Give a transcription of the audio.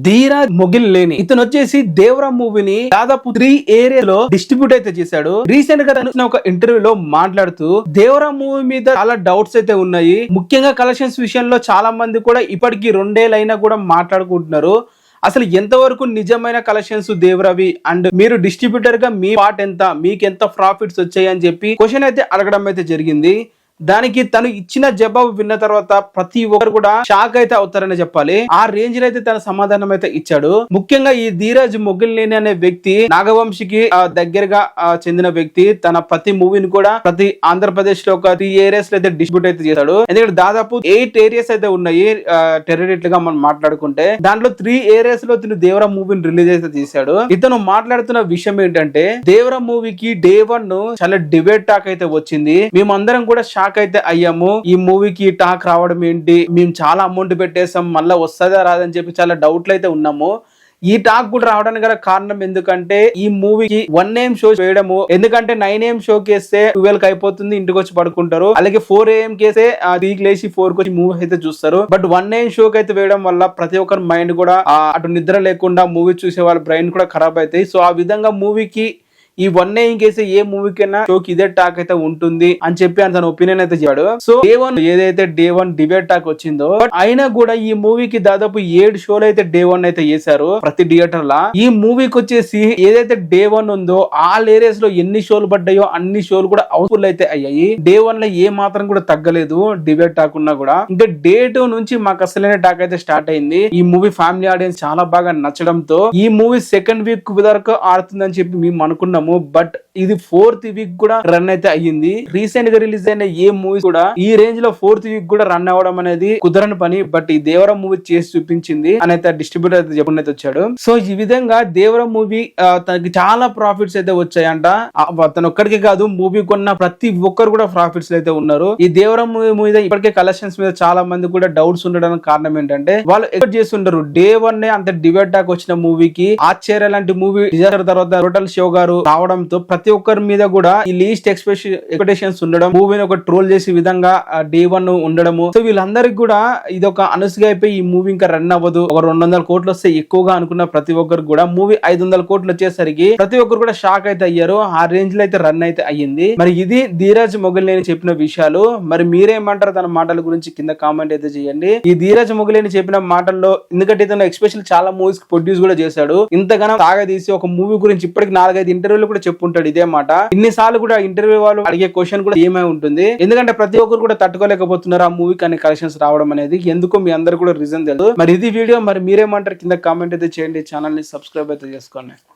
ధీరాజ్ మొగిలినేని ఇతను వచ్చేసి దేవరా మూవీని దాదాపు 3 ఏరియాలో డిస్ట్రిబ్యూట్ అయితే చేశాడు. రీసెంట్ గా తను ఒక ఇంటర్వ్యూలో మాట్లాడుతూ దేవరా మూవీ మీద చాలా డౌట్స్ అయితే ఉన్నాయి. ముఖ్యంగా కలెక్షన్స్ విషయంలో చాలా మంది కూడా ఇప్పటికి 2 ఏళ్ళైనా కూడా మాట్లాడుకుంటున్నారు. అసలు ఎంతవరకు నిజమైన కలెక్షన్స్ దేవరవి అండ్ మీరు డిస్ట్రిబ్యూటర్ గా మీ పార్ట్ ఎంత, మీకు ఎంత ప్రాఫిట్స్ వచ్చాయి అని చెప్పి క్వశ్చన్ అయితే అడగడం అయితే జరిగింది. దానికి తను ఇచ్చిన జవాబు విన్న తర్వాత ప్రతి ఒక్కరు కూడా షాక్ అయితే అవుతారని చెప్పాలి. ఆ రేంజ్ లో అయితే తన సమాధానం అయితే ఇచ్చాడు. ముఖ్యంగా ఈ ధీరాజ్ మొగిలినేని అనే వ్యక్తి నాగవంశికి దగ్గరగా చెందిన వ్యక్తి. తన ప్రతి మూవీని కూడా ప్రతి ఆంధ్రప్రదేశ్ లో ఒక 3 ఏరియాస్ లో అయితే డిస్ట్రిబ్యూట్ అయితే చేశాడు. ఎందుకంటే దాదాపు 8 ఏరియాస్ అయితే ఉన్నాయి టెర్రరిట్ గా మనం మాట్లాడుకుంటే. దాంట్లో 3 ఏరియాస్ లో ఇతను దేవరా మూవీని రిలీజ్ అయితే చేశాడు. ఇతను మాట్లాడుతున్న విషయం ఏంటంటే దేవరా మూవీకి డే 1 చాలా డిబేట్ టాక్ అయితే వచ్చింది. మేమందరం కూడా షాక్ అయితే అయ్యాము. ఈ మూవీకి టాక్ రావడం ఏంటి, మేము చాలా అమౌంట్ పెట్టేసాం, మళ్ళీ వస్తుందా రాదని చెప్పి చాలా డౌట్లు అయితే ఉన్నాము. ఈ టాక్ కూడా రావడానికి గల కారణం ఎందుకంటే ఈ మూవీకి 1 AM షో వేయడము. ఎందుకంటే 9 AM షో కేస్తే 12 కి అయిపోతుంది, ఇంటికి వచ్చి పడుకుంటారు. అలాగే 4 AM కేసే 3 లేచి 4 కి వచ్చి మూవీ అయితే చూస్తారు. బట్ 1 AM షోకి అయితే వేయడం వల్ల ప్రతి ఒక్కరి మైండ్ కూడా అటు నిద్ర లేకుండా మూవీ చూసే వాళ్ళ బ్రెయిన్ కూడా ఖరాబ్ అవుతాయి. సో ఆ విధంగా మూవీకి ఈ 1 AM కేసే ఏ మూవీకైనా షోకి ఇదే టాక్ అయితే ఉంటుంది అని చెప్పి తన ఒపీనియన్ అయితే చెప్పాడు. సో డే 1 ఏదైతే డే 1 డిబేట్ టాక్ వచ్చిందో బట్ అయినా కూడా ఈ మూవీకి దాదాపు 7 షోలు అయితే డే 1 అయితే చేశారు ప్రతి థియేటర్ లా. ఈ మూవీకి వచ్చేసి ఏదైతే డే 1 ఉందో ఆల్ ఏరియాస్ లో ఎన్ని షోలు పడ్డాయో అన్ని షోలు కూడా హౌస్ఫుల్ అయితే అయ్యాయి. డే 1 లో ఏ మాత్రం కూడా తగ్గలేదు డిబేట్ టాక్ ఉన్నా కూడా. ఇంకా డే 2 నుంచి మాకు అసలైన టాక్ అయితే స్టార్ట్ అయింది. ఈ మూవీ ఫ్యామిలీ ఆడియన్స్ చాలా బాగా నచ్చడంతో ఈ మూవీ సెకండ్ వీక్ వరకు ఆడుతుందని చెప్పి మేము అనుకున్నాము. బట్ ఇది 4th వీక్ కూడా రన్ అయితే అయ్యింది. రీసెంట్ గా రిలీజ్ అయిన ఏ మూవీ కూడా ఈ రేంజ్ లో 4th వీక్ కూడా రన్ అవ్వడం అనేది కుదరని పని. బట్ ఈ దేవరా మూవీ చేసి చూపించింది అని అయితే డిస్ట్రిబ్యూటర్ అయితే చెప్పండి అయితే వచ్చాడు. సో ఈ విధంగా దేవరా మూవీ తనకి చాలా ప్రాఫిట్స్ అయితే వచ్చాయంట. తను ఒక్కడికి కాదు, మూవీ కొన్న ప్రతి ఒక్కరు కూడా ప్రాఫిట్స్ అయితే ఉన్నారు. ఈ దేవరా మూవీ మీద ఇప్పటికే కలెక్షన్స్ మీద చాలా మంది కూడా డౌట్స్ ఉండడానికి కారణం ఏంటంటే వాళ్ళు ఎక్స్పెక్ట్ చేస్తుంటారు డే 1 అంత డిబేట్ టాక్ వచ్చిన మూవీకి ఆశ్చర్య లాంటి మూవీ డిజాస్టర్ తర్వాత టోటల్ షో గారు రావడంతో ప్రతి ఒక్కరి మీద కూడా ఈ లీస్ట్ ఎక్స్పెక్టేషన్స్ ఉండడం, మూవీని ఒక ట్రోల్ చేసే విధంగా డే 1 ఉండడము. సో వీళ్ళందరికి కూడా ఇది ఒక అనసుగా అయిపోయి ఈ మూవీ ఇంకా రన్ అవ్వదు, ఒక 200 కోట్లు వస్తే ఎక్కువగా అనుకున్న ప్రతి ఒక్కరు కూడా మూవీ 500 కోట్లు వచ్చేసరికి ప్రతి ఒక్కరు కూడా షాక్ అయితే అయ్యారు. ఆ రేంజ్ లో అయితే రన్ అయితే అయ్యింది. మరి ఇది ధీరాజ్ మొగిలినేని చెప్పిన విషయాలు. మరి మీరేమంటారు తన మాటల గురించి కింద కామెంట్ అయితే చేయండి. ఈ ధీరాజ్ మొగిలినేని చెప్పిన మాటల్లో ఎందుకంటే ఇతను ఎస్పెషల్ చాలా మూవీస్ ప్రొడ్యూస్ కూడా చేశాడు. ఇంతగానో సాగదీసి ఒక మూవీ గురించి ఇప్పటికి 4-5 ఇంటర్వ్యూలు కూడా చెప్పుంటాడు ఇదే మాట. ఇన్నిసార్లు కూడా ఇంటర్వ్యూ వాళ్ళు అడిగే క్వశ్చన్ కూడా ఏమై ఉంటుంది. ఎందుకంటే ప్రతి ఒక్కరు కూడా తట్టుకోలేకపోతున్నారు ఆ మూవీ కానీ కలెక్షన్స్ రావడం అనేది. ఎందుకో మీ అందరు కూడా రీజన్ తెలుసు. మరి ఇది వీడియో. మరి మీరేమంటారు కింద కామెంట్ అయితే చేయండి. ఛానల్ ని సబ్స్క్రైబ్ అయితే చేసుకోండి.